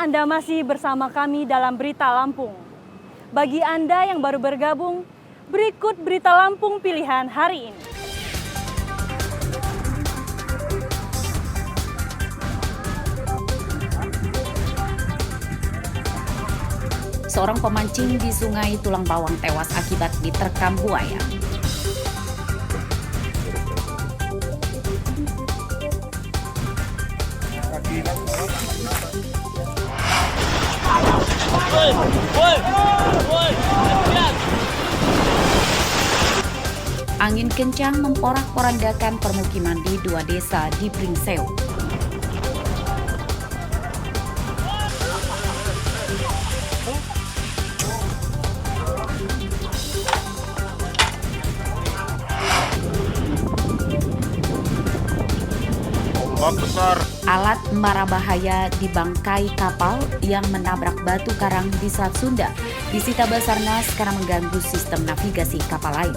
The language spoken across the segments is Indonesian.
Anda masih bersama kami dalam Berita Lampung. Bagi Anda yang baru bergabung, berikut Berita Lampung pilihan hari ini. Seorang pemancing di Sungai Tulang Bawang tewas akibat diterkam buaya. Angin kencang memporak-porandakan permukiman di 2 desa di Pringseu. Alat mara bahaya di bangkai kapal yang menabrak batu karang di Selat Sunda disita Basarnas karena mengganggu sistem navigasi kapal lain.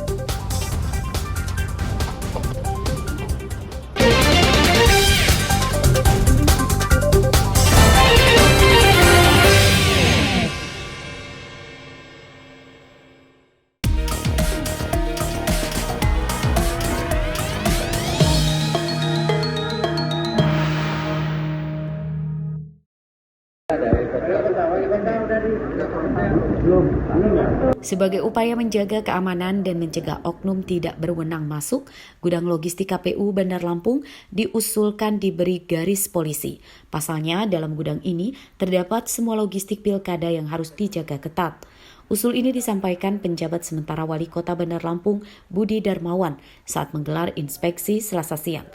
Sebagai upaya menjaga keamanan dan mencegah oknum tidak berwenang masuk, gudang logistik KPU Bandar Lampung diusulkan diberi garis polisi. Pasalnya, dalam gudang ini terdapat semua logistik pilkada yang harus dijaga ketat. Usul ini disampaikan penjabat sementara Wali Kota Bandar Lampung, Budi Darmawan, saat menggelar inspeksi Selasa siang.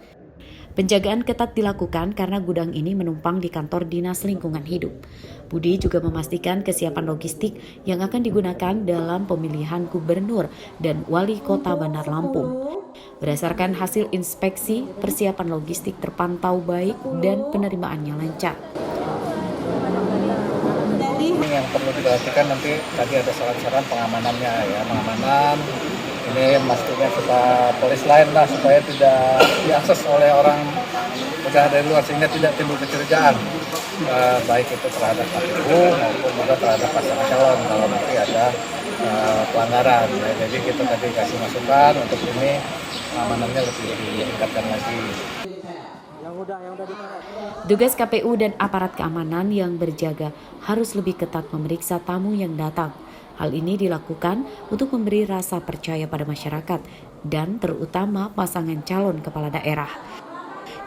Penjagaan ketat dilakukan karena gudang ini menumpang di kantor Dinas Lingkungan Hidup. Budi juga memastikan kesiapan logistik yang akan digunakan dalam pemilihan gubernur dan wali kota Bandar Lampung. Berdasarkan hasil inspeksi, persiapan logistik terpantau baik dan penerimaannya lancar. Yang perlu diperhatikan nanti tadi ada saran-saran pengamanannya ya, pengamanan ini mestinya kita polis lain lah supaya tidak diakses oleh orang dari luar sehingga tidak timbul kecurigaan baik itu terhadap KPU maupun juga terhadap pasangan calon kalau nanti ada pelanggaran ya. Jadi kita tadi kasih masukan untuk ini pengamanannya lebih ditingkatkan lagi. Tugas KPU dan aparat keamanan yang berjaga harus lebih ketat memeriksa tamu yang datang. Hal ini dilakukan untuk memberi rasa percaya pada masyarakat dan terutama pasangan calon kepala daerah.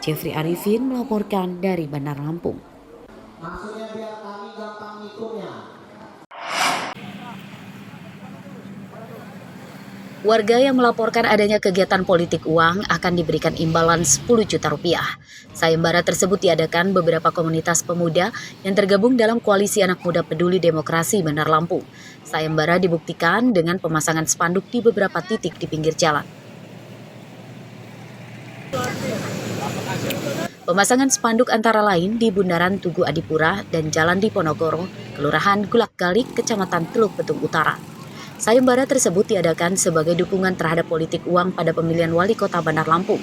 Jeffrey Arifin melaporkan dari Bandar Lampung. Maksudnya biar kami gampang ngitungnya. Warga yang melaporkan adanya kegiatan politik uang akan diberikan imbalan 10 juta rupiah. Sayembara tersebut diadakan beberapa komunitas pemuda yang tergabung dalam Koalisi Anak Muda Peduli Demokrasi Bandar Lampung. Sayembara dibuktikan dengan pemasangan spanduk di beberapa titik di pinggir jalan. Pemasangan spanduk antara lain di Bundaran Tugu Adipura dan Jalan Diponegoro, Kelurahan Gulak-Galik, Kecamatan Teluk Betung Utara. Sayembara tersebut diadakan sebagai dukungan terhadap politik uang pada pemilihan wali kota Bandar Lampung.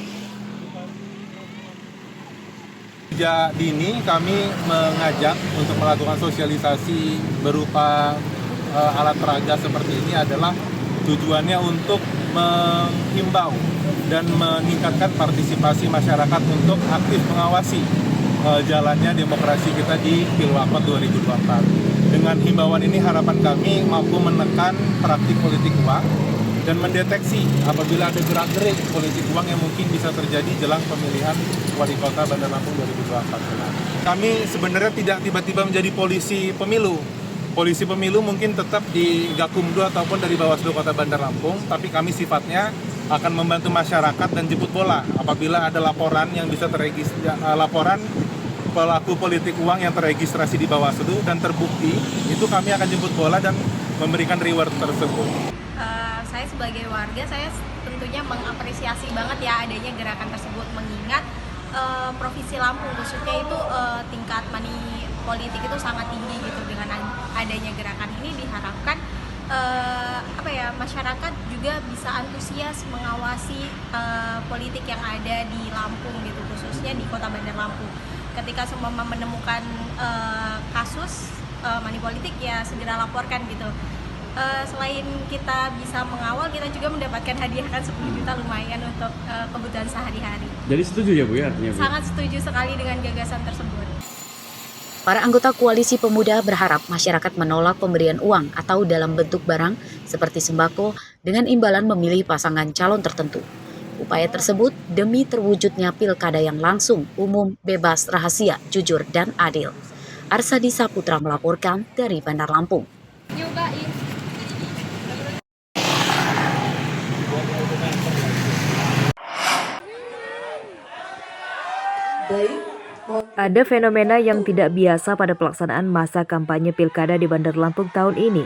Sejak dini kami mengajak untuk melakukan sosialisasi berupa alat peraga seperti ini adalah tujuannya untuk menghimbau dan meningkatkan partisipasi masyarakat untuk aktif mengawasi jalannya demokrasi kita di Pilwakot 2024. Dengan himbauan ini harapan kami mampu menekan praktik politik uang dan mendeteksi apabila ada gerak-gerik politik uang yang mungkin bisa terjadi jelang pemilihan wali kota Bandar Lampung 2024. Kami sebenarnya tidak tiba-tiba menjadi polisi pemilu. Polisi pemilu mungkin tetap di Gakumdu ataupun dari Bawaslu Kota Bandar Lampung, tapi kami sifatnya akan membantu masyarakat dan jemput bola apabila ada laporan yang bisa laporan pelaku politik uang yang terregistrasi di Bawaslu dan terbukti, itu kami akan jemput bola dan memberikan reward tersebut. Saya sebagai warga, saya tentunya mengapresiasi banget ya adanya gerakan tersebut, mengingat Provinsi Lampung khususnya itu tingkat money politik itu sangat tinggi gitu. Dengan adanya gerakan ini diharapkan masyarakat juga bisa antusias mengawasi politik yang ada di Lampung gitu, khususnya di Kota Bandar Lampung. ketika semua menemukan kasus money politik ya segera laporkan gitu. Selain kita bisa mengawal, kita juga mendapatkan hadiah kan 10 juta, lumayan untuk kebutuhan sehari-hari. Jadi setuju ya Bu ya artinya Bu? Sangat setuju sekali dengan gagasan tersebut. Para anggota Koalisi Pemuda berharap masyarakat menolak pemberian uang atau dalam bentuk barang seperti sembako dengan imbalan memilih pasangan calon tertentu. Upaya tersebut demi terwujudnya pilkada yang langsung, umum, bebas, rahasia, jujur, dan adil. Arsadi Saputra melaporkan dari Bandar Lampung. Ada fenomena yang tidak biasa pada pelaksanaan masa kampanye pilkada di Bandar Lampung tahun ini.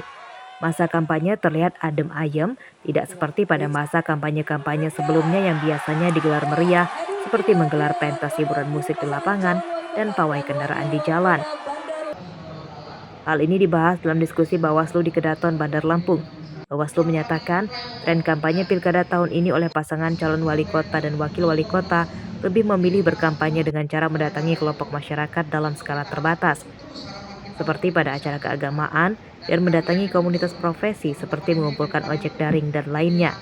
Masa kampanye terlihat adem ayem, tidak seperti pada masa kampanye-kampanye sebelumnya yang biasanya digelar meriah, seperti menggelar pentas hiburan musik di lapangan dan pawai kendaraan di jalan. Hal ini dibahas dalam diskusi Bawaslu di Kedaton, Bandar Lampung. Bawaslu menyatakan tren kampanye pilkada tahun ini oleh pasangan calon wali kota dan wakil wali kota lebih memilih berkampanye dengan cara mendatangi kelompok masyarakat dalam skala terbatas, seperti pada acara keagamaan dan mendatangi komunitas profesi seperti mengumpulkan ojek daring dan lainnya.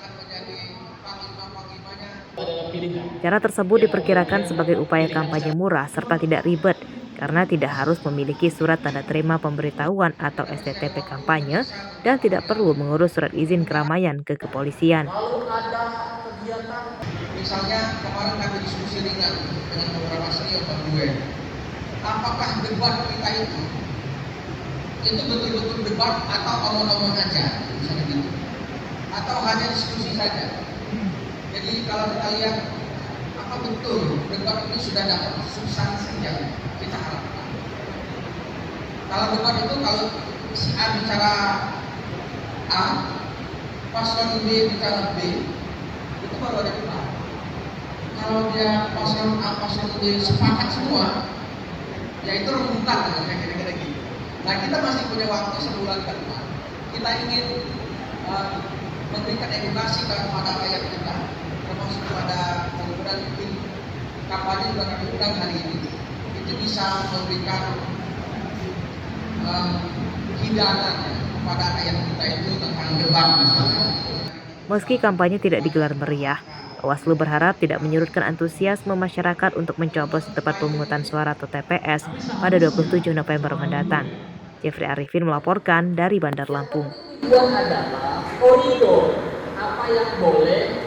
Cara tersebut diperkirakan sebagai upaya kampanye murah serta tidak ribet karena tidak harus memiliki surat tanda terima pemberitahuan atau STTP kampanye dan tidak perlu mengurus surat izin keramaian ke kepolisian. Misalnya kemarin kami diskusi ringan dengan beberapa senior gue. Apakah debat kita itu betul-betul debat atau omong-omong aja, misalnya gitu, atau hanya diskusi saja. Jadi kalau kita lihat apa betul debat ini sudah dapat substansi yang kita harapkan. Kalau debat itu kalau si A bicara A, paslon B bicara B, itu baru ada debat. Kalau dia paslon A, paslon B sepakat semua, ya itu rebutan kan, kira-kira gitu. Nah kita masih punya waktu sebulan ke depan. Kita ingin memberikan edukasi kepada rakyat kita, termasuk kepada kemudian tim kampanye juga kami undang hari ini. Itu bisa memberikan hidangan kepada rakyat kita itu tentang debat misalnya. Meski kampanye tidak digelar meriah, Bawaslu berharap tidak menyurutkan antusiasme masyarakat untuk mencoblos di tempat pemungutan suara atau TPS pada 27 November mendatang. Jeffrey Arifin melaporkan dari Bandar Lampung. Tujuan adalah koridor apa yang boleh